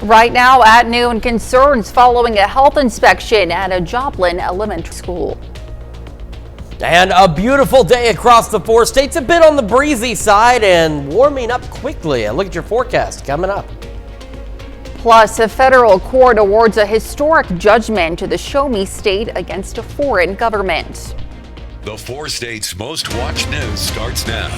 Right now at noon, concerns following a health inspection at a Joplin elementary school. And a beautiful day across the 4 states, a bit on the breezy side and warming up quickly. Look at your forecast coming up. Plus, a federal court awards a historic judgment to the Show Me state against a foreign government. The 4 states' most watched news starts now.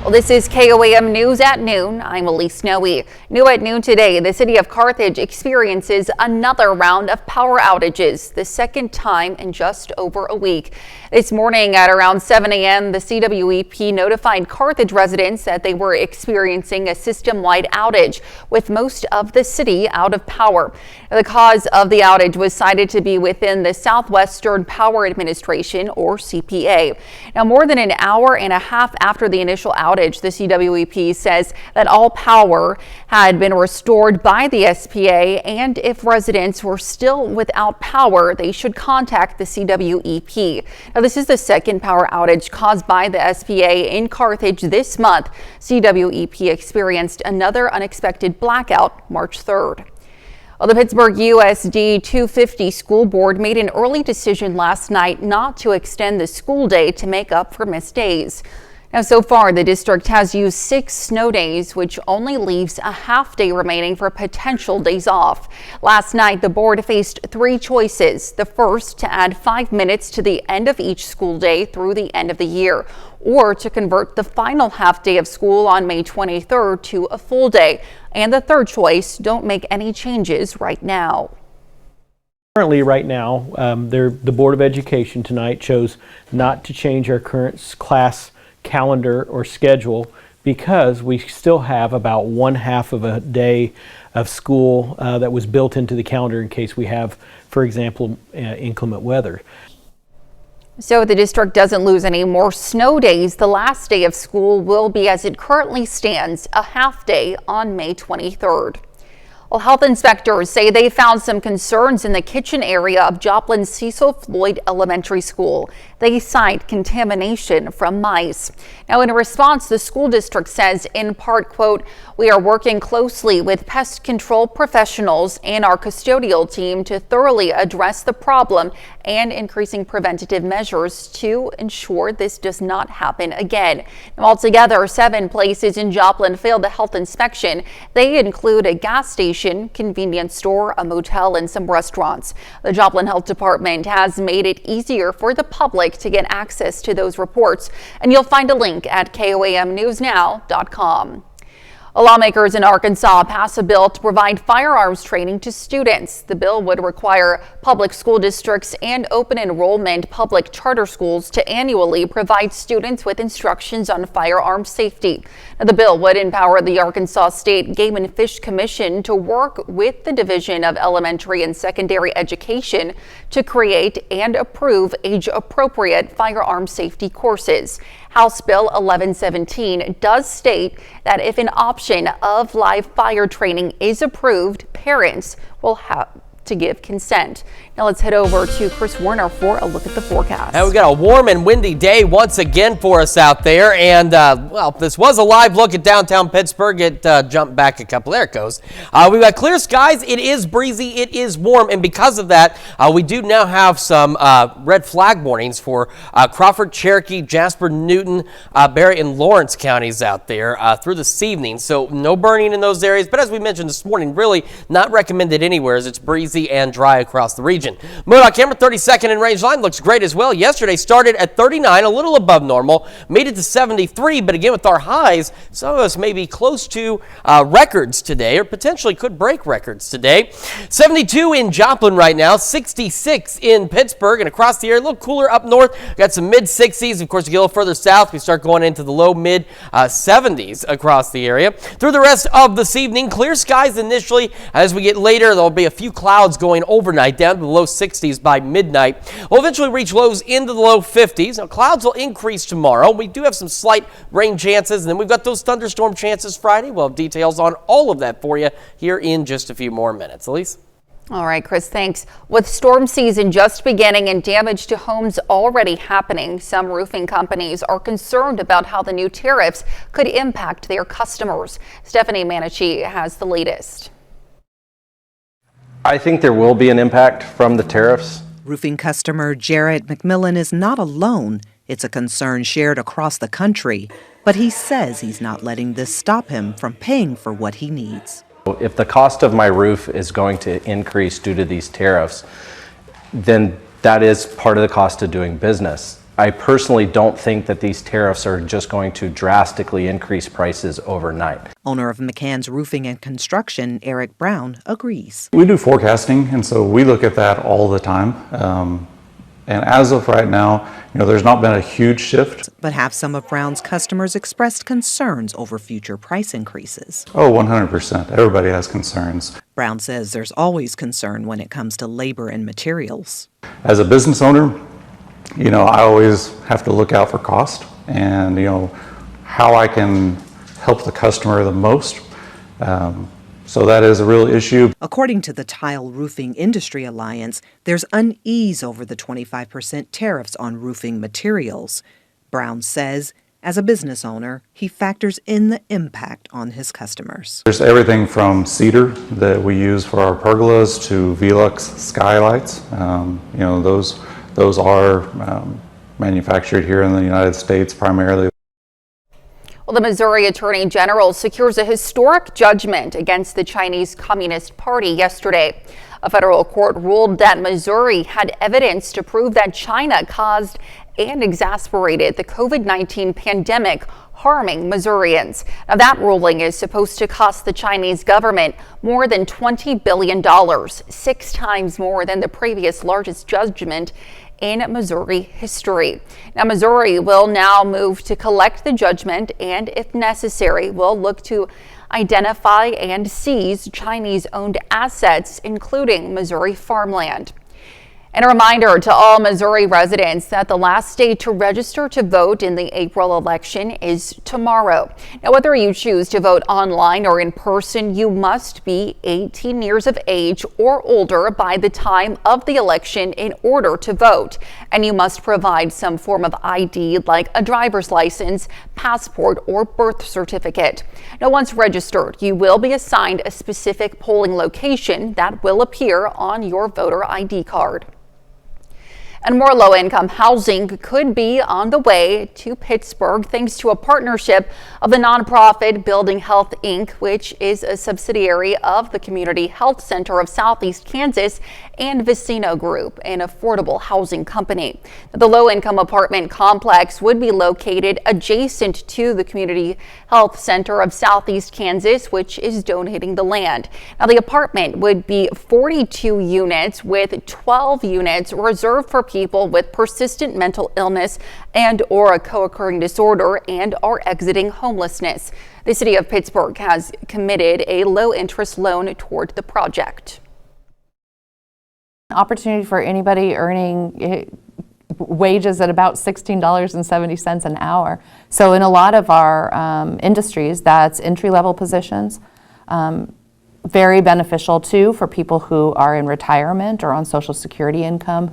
Well, this is KOAM News at noon. I'm Elise Snowy. New at noon today, the city of Carthage experiences another round of power outages, the second time in just over a week. This morning at around 7 a.m., the CWEP notified Carthage residents that they were experiencing a system-wide outage, with most of the city out of power. The cause of the outage was cited to be within the Southwestern Power Administration, or CPA. Now, more than an hour and a half after the initial outage, the CWEP says that all power had been restored by the SPA, and if residents were still without power, they should contact the CWEP. Now, this is the second power outage caused by the SPA in Carthage this month. CWEP experienced another unexpected blackout March 3rd. Well, the Pittsburgh USD 250 School Board made an early decision last night not to extend the school day to make up for missed days. Now, so far, the district has used 6 snow days, which only leaves a half day remaining for potential days off. Last night, the board faced 3 choices. The first, to add 5 minutes to the end of each school day through the end of the year, or to convert the final half day of school on May 23rd to a full day. And the third choice, don't make any changes right now. Currently, right now, the Board of Education tonight chose not to change our current class calendar or schedule because we still have about 1/2 of a day of school that was built into the calendar in case we have, for example, inclement weather. So the district doesn't lose any more snow days. The last day of school will be, as it currently stands, a half day on May 23rd. Well, health inspectors say they found some concerns in the kitchen area of Joplin's Cecil Floyd Elementary School. They cite contamination from mice. Now, in a response, the school district says, in part, quote, "We are working closely with pest control professionals and our custodial team to thoroughly address the problem and increasing preventative measures to ensure this does not happen again." Now, altogether, 7 places in Joplin failed the health inspection. They include a gas station, convenience store, a motel, and some restaurants. The Joplin Health Department has made it easier for the public to get access to those reports, and you'll find a link at KOAMnewsnow.com. Lawmakers in Arkansas passed a bill to provide firearms training to students. The bill would require public school districts and open enrollment public charter schools to annually provide students with instructions on firearm safety. Now, the bill would empower the Arkansas State Game and Fish Commission to work with the Division of Elementary and Secondary Education to create and approve age-appropriate firearm safety courses. House Bill 1117 does state that if an option of live fire training is approved, parents will have to give consent. Now let's head over to Chris Warner for a look at the forecast. And we've got a warm and windy day once again for us out there. And, well, this was a live look at downtown Pittsburgh. It jumped back a couple. There it goes. We've got clear skies. It is breezy. It is warm. And because of that, we do now have some red flag warnings for Crawford, Cherokee, Jasper, Newton, Barry, and Lawrence counties out there through this evening. So no burning in those areas. But as we mentioned this morning, really not recommended anywhere as it's breezy and dry across the region. MoDOT camera 32nd in range line looks great as well. Yesterday started at 39, a little above normal, made it to 73, but again with our highs, some of us may be close to records today or potentially could break records today. 72 in Joplin right now, 66 in Pittsburgh, and across the area a little cooler up north. Got some mid 60s. Of course, you get a little further south, we start going into the low mid 70s across the area. Through the rest of this evening, clear skies initially. As we get later, there'll be a few clouds going overnight down to the low 60s by midnight. We'll eventually reach lows into the low 50s. Now, clouds will increase tomorrow. We do have some slight rain chances, and then we've got those thunderstorm chances Friday. We'll have details on all of that for you here in just a few more minutes. Elise? All right, Chris, thanks. With storm season just beginning and damage to homes already happening, some roofing companies are concerned about how the new tariffs could impact their customers. Stephanie Manichi has the latest. I think there will be an impact from the tariffs. Roofing customer Jarrett McMillan is not alone. It's a concern shared across the country, but he says he's not letting this stop him from paying for what he needs. If the cost of my roof is going to increase due to these tariffs, then that is part of the cost of doing business. I personally don't think that these tariffs are just going to drastically increase prices overnight. Owner of McCann's Roofing and Construction, Eric Brown, agrees. We do forecasting, and so we look at that all the time. And as of right now, there's not been a huge shift. But have some of Brown's customers expressed concerns over future price increases? Oh, 100%. Everybody has concerns. Brown says there's always concern when it comes to labor and materials. As a business owner, I always have to look out for cost and, how I can help the customer the most. So that is a real issue. According to the Tile Roofing Industry Alliance, there's unease over the 25% tariffs on roofing materials. Brown says, as a business owner, he factors in the impact on his customers. There's everything from cedar that we use for our pergolas to Velux skylights. Those are manufactured here in the United States primarily. Well, the Missouri Attorney General secures a historic judgment against the Chinese Communist Party yesterday. A federal court ruled that Missouri had evidence to prove that China caused and exacerbated the COVID-19 pandemic, harming Missourians. Now, that ruling is supposed to cost the Chinese government more than $20 billion, 6 times more than the previous largest judgment in Missouri history. Now, Missouri will now move to collect the judgment and, if necessary, will look to identify and seize Chinese-owned assets, including Missouri farmland. And a reminder to all Missouri residents that the last day to register to vote in the April election is tomorrow. Now, whether you choose to vote online or in person, you must be 18 years of age or older by the time of the election in order to vote. And you must provide some form of ID like a driver's license, passport, or birth certificate. Now, once registered, you will be assigned a specific polling location that will appear on your voter ID card. And more low-income housing could be on the way to Pittsburgh thanks to a partnership of the nonprofit Building Health, Inc., which is a subsidiary of the Community Health Center of Southeast Kansas, and Vecino Group, an affordable housing company. The low-income apartment complex would be located adjacent to the Community Health Center of Southeast Kansas, which is donating the land. Now, the apartment would be 42 units with 12 units reserved for people with persistent mental illness and or a co-occurring disorder and are exiting homelessness. The city of Pittsburgh has committed a low-interest loan toward the project. Opportunity for anybody earning wages at about $16.70 an hour. So in a lot of our industries, that's entry-level positions. Very beneficial too for people who are in retirement or on Social Security income.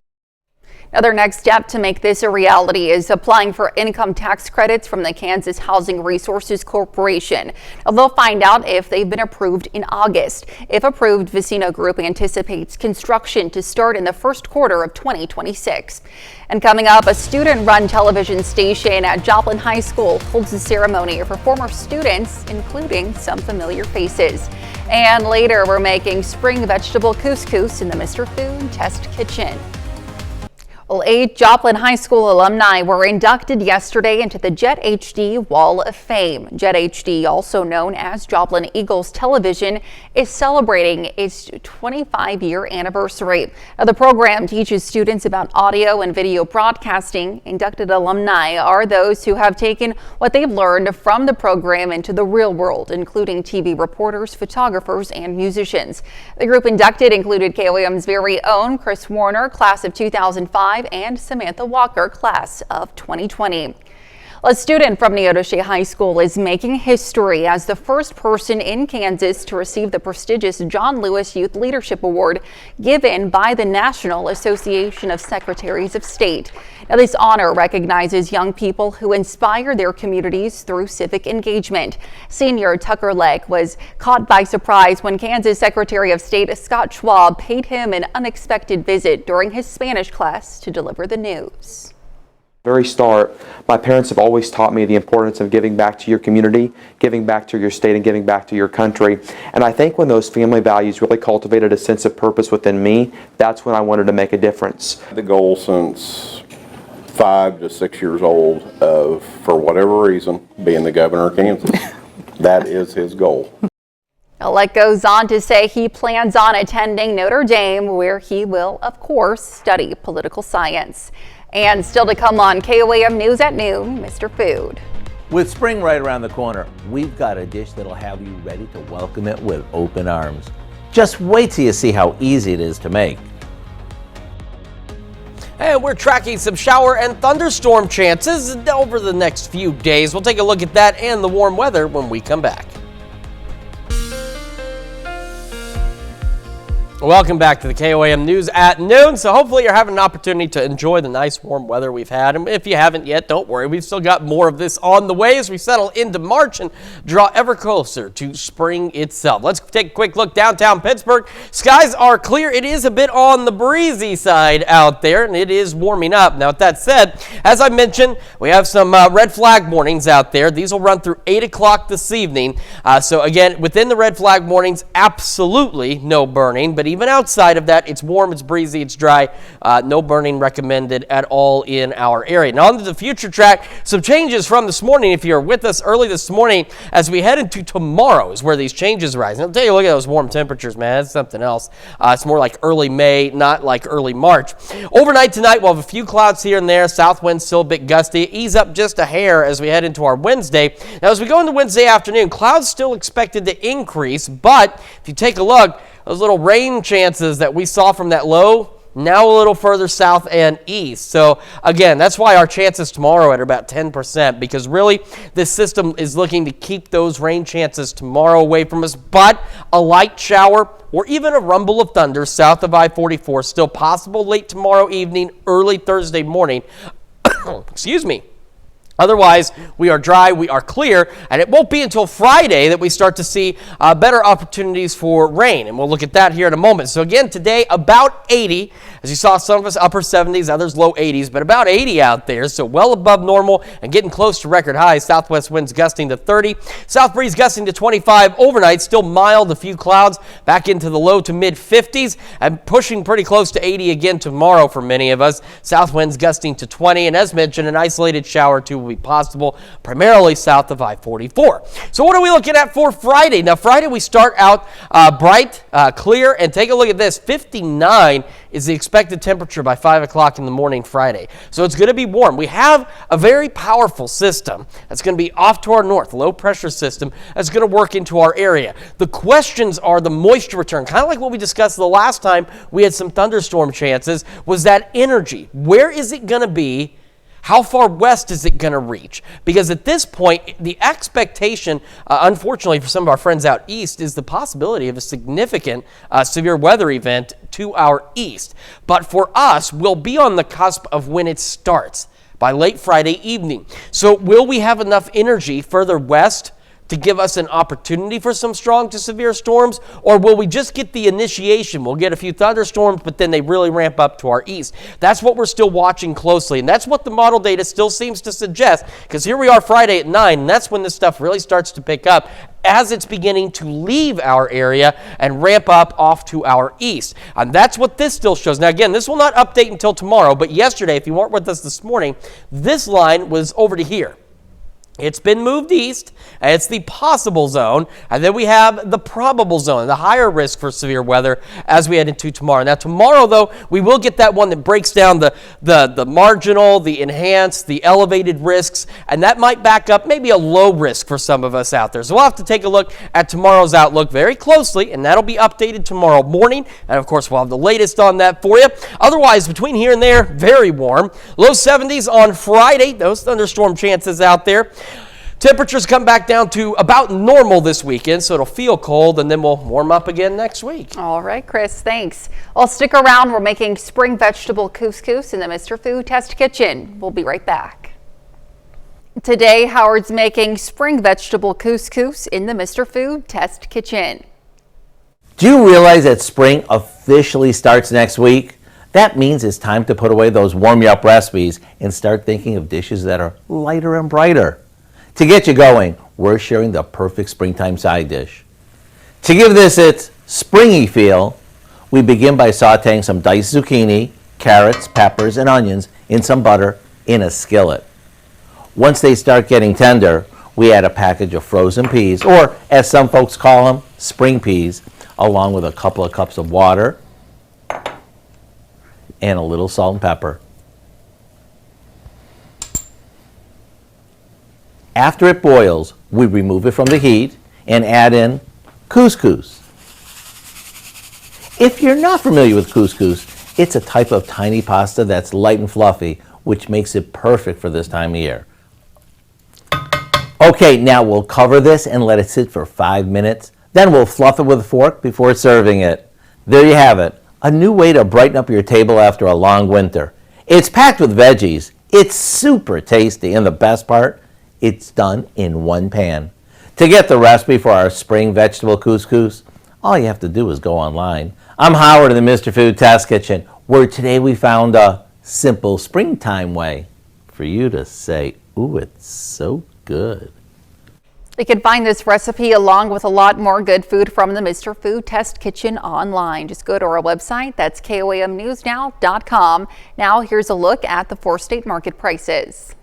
Now, their next step to make this a reality is applying for income tax credits from the Kansas Housing Resources Corporation. Now, they'll find out if they've been approved in August. If approved, Vecino Group anticipates construction to start in the first quarter of 2026. And coming up, a student-run television station at Joplin High School holds a ceremony for former students, including some familiar faces. And later, we're making spring vegetable couscous in the Mr. Food Test Kitchen. Well, 8 Joplin High School alumni were inducted yesterday into the Jet HD Wall of Fame. Jet HD, also known as Joplin Eagles Television, is celebrating its 25-year anniversary. Now, the program teaches students about audio and video broadcasting. Inducted alumni are those who have taken what they've learned from the program into the real world, including TV reporters, photographers, and musicians. The group inducted included KOAM's very own Chris Warner, class of 2005, and Samantha Walker, class of 2020. A student from Neodesha High School is making history as the first person in Kansas to receive the prestigious John Lewis Youth Leadership Award given by the National Association of Secretaries of State. Now, this honor recognizes young people who inspire their communities through civic engagement. Senior Tucker Legg was caught by surprise when Kansas Secretary of State Scott Schwab paid him an unexpected visit during his Spanish class to deliver the news. Very start, my parents have always taught me the importance of giving back to your community, giving back to your state, and giving back to your country. And I think when those family values really cultivated a sense of purpose within me, that's when I wanted to make a difference. The goal since 5 to 6 years old of, for whatever reason, being the governor of Kansas. That is his goal. Legg goes on to say he plans on attending Notre Dame, where he will, of course, study political science. And still to come on KOAM News at Noon, Mr. Food. With spring right around the corner, we've got a dish that'll have you ready to welcome it with open arms. Just wait till you see how easy it is to make. And we're tracking some shower and thunderstorm chances over the next few days. We'll take a look at that and the warm weather when we come back. Welcome back to the KOAM News at Noon. So hopefully you're having an opportunity to enjoy the nice warm weather we've had. And if you haven't yet, don't worry. We've still got more of this on the way as we settle into March and draw ever closer to spring itself. Let's take a quick look downtown Pittsburgh. Skies are clear. It is a bit on the breezy side out there, and it is warming up. Now, with that said, as I mentioned, we have some red flag warnings out there. These will run through 8 o'clock this evening. So again, within the red flag warnings, absolutely no burning. But even outside of that, it's warm, it's breezy, it's dry. No burning recommended at all in our area. Now, on to the future track, some changes from this morning. If you're with us early this morning, as we head into tomorrow is where these changes rise. And I'll tell you, look at those warm temperatures, man. That's something else. It's more like early May, not like early March. Overnight tonight, we'll have a few clouds here and there. South wind still a bit gusty. Ease up just a hair as we head into our Wednesday. Now, as we go into Wednesday afternoon, clouds still expected to increase. But if you take a look, those little rain chances that we saw from that low, now a little further south and east. So again, that's why our chances tomorrow are about 10%, because really this system is looking to keep those rain chances tomorrow away from us. But a light shower or even a rumble of thunder south of I-44 still possible late tomorrow evening, early Thursday morning. Excuse me. Otherwise, we are dry, we are clear, and it won't be until Friday that we start to see better opportunities for rain, and we'll look at that here in a moment. So again, today, about 80. As you saw, some of us upper 70s, others low 80s, but about 80 out there, so well above normal and getting close to record highs. Southwest winds gusting to 30, south breeze gusting to 25 overnight, still mild, a few clouds back into the low to mid 50s, and pushing pretty close to 80 again tomorrow for many of us. South winds gusting to 20, and as mentioned, an isolated shower or two will be possible, primarily south of I-44. So what are we looking at for Friday? Now, Friday we start out bright, clear, and take a look at this. 59 is the expected temperature by 5 o'clock in the morning Friday. So it's going to be warm. We have a very powerful system that's going to be off to our north, low pressure system that's going to work into our area. The questions are the moisture return, kind of like what we discussed the last time we had some thunderstorm chances, was that energy. Where is it going to be? How far west is it going to reach? Because at this point, the expectation, unfortunately for some of our friends out east, is the possibility of a significant severe weather event to our east. But for us, we'll be on the cusp of when it starts by late Friday evening. So will we have enough energy further west to give us an opportunity for some strong to severe storms, or will we just get the initiation? We'll get a few thunderstorms, but then they really ramp up to our east. That's what we're still watching closely, and that's what the model data still seems to suggest, because here we are Friday at 9, and that's when this stuff really starts to pick up as it's beginning to leave our area and ramp up off to our east. And that's what this still shows. Now, again, this will not update until tomorrow, but yesterday, if you weren't with us this morning, this line was over to here. It's been moved east. It's the possible zone. And then we have the probable zone, the higher risk for severe weather as we head into tomorrow. Now, tomorrow, though, we will get that one that breaks down the marginal, the enhanced, the elevated risks, and that might back up maybe a low risk for some of us out there. So we'll have to take a look at tomorrow's outlook very closely, and that'll be updated tomorrow morning. And, of course, we'll have the latest on that for you. Otherwise, between here and there, very warm. Low 70s on Friday. Those thunderstorm chances out there. Temperatures come back down to about normal this weekend, so it'll feel cold, and then we'll warm up again next week. All right, Chris, thanks. Well, stick around. We're making spring vegetable couscous in the Mr. Food Test Kitchen. We'll be right back. Today, Howard's making spring vegetable couscous in the Mr. Food Test Kitchen. Do you realize that spring officially starts next week? That means it's time to put away those warm-you-up recipes and start thinking of dishes that are lighter and brighter. To get you going, we're sharing the perfect springtime side dish. To give this its springy feel, we begin by sauteing some diced zucchini, carrots, peppers, and onions in some butter in a skillet. Once they start getting tender, we add a package of frozen peas, or as some folks call them, spring peas, along with a couple of cups of water and a little salt and pepper. After it boils, we remove it from the heat and add in couscous. If you're not familiar with couscous, it's a type of tiny pasta that's light and fluffy, which makes it perfect for this time of year. Okay, now we'll cover this and let it sit for 5 minutes. Then we'll fluff it with a fork before serving it. There you have it, a new way to brighten up your table after a long winter. It's packed with veggies. It's super tasty, and the best part, it's done in one pan. To get the recipe for our spring vegetable couscous, all you have to do is go online. I'm Howard in the Mr. Food Test Kitchen, where today we found a simple springtime way for you to say, ooh, it's so good. You can find this recipe along with a lot more good food from the Mr. Food Test Kitchen online. Just go to our website. That's KOAMnewsnow.com. Now here's a look at the 4-state market prices.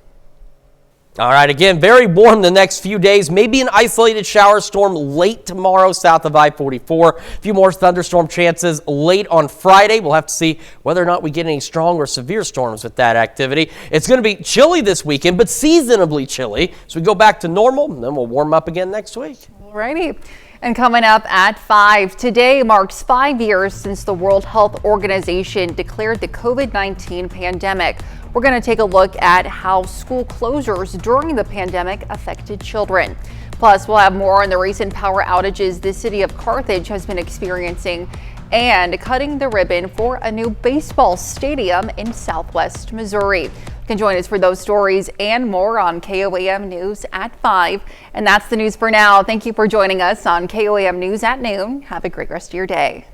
All right, again, very warm the next few days. Maybe an isolated shower storm late tomorrow south of I-44. A few more thunderstorm chances late on Friday. We'll have to see whether or not we get any strong or severe storms with that activity. It's going to be chilly this weekend, but seasonably chilly. So we go back to normal, and then we'll warm up again next week. All righty. And coming up at 5, today marks 5 years since the World Health Organization declared the COVID-19 pandemic. We're going to take a look at how school closures during the pandemic affected children. Plus, we'll have more on the recent power outages the city of Carthage has been experiencing and cutting the ribbon for a new baseball stadium in Southwest Missouri. You can join us for those stories and more on KOAM News at 5. And that's the news for now. Thank you for joining us on KOAM News at noon. Have a great rest of your day.